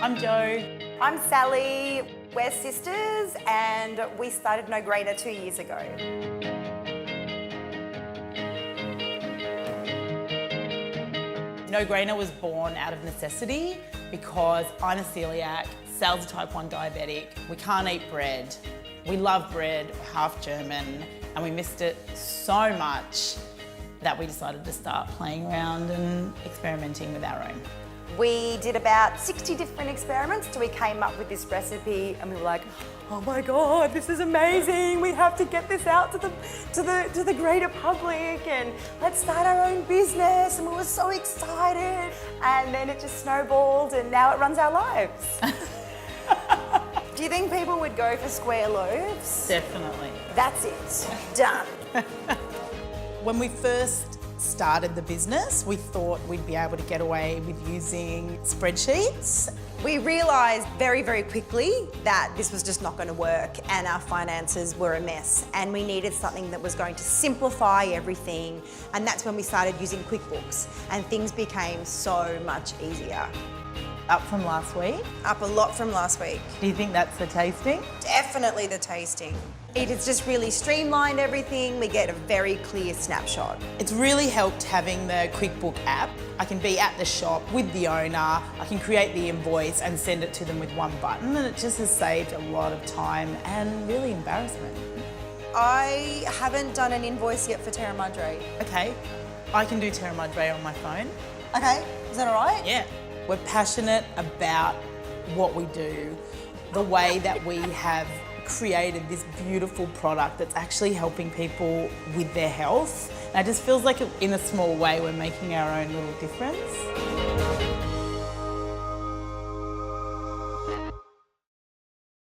I'm Jo. I'm Sally. We're sisters and we started No Grainer 2 years ago. No Grainer was born out of necessity because I'm a celiac, Sal's a type 1 diabetic, we can't eat bread, we love bread, we're half German, and we missed it so much that we decided to start playing around and experimenting with our own. We did about 60 different experiments till we came up with this recipe and we were like, oh my God, this is amazing. We have to get this out to the greater public and let's start our own business. And we were so excited. And then it just snowballed and now it runs our lives. Do you think people would go for square loaves? Definitely. That's it, done. When we first started the business, we thought we'd be able to get away with using spreadsheets. We realised very, very quickly that this was just not going to work and our finances were a mess and we needed something that was going to simplify everything, and that's when we started using QuickBooks and things became so much easier. Up from last week. Up a lot from last week. Do you think that's the tasting? Definitely the tasting. It has just really streamlined everything. We get a very clear snapshot. It's really helped having the QuickBook app. I can be at the shop with the owner, I can create the invoice and send it to them with one button, and it just has saved a lot of time and really embarrassment. I haven't done an invoice yet for Terra Madre. Okay, I can do Terra Madre on my phone. Okay, is that all right? Yeah. We're passionate about what we do, the way that we have created this beautiful product that's actually helping people with their health. And it just feels like in a small way we're making our own little difference.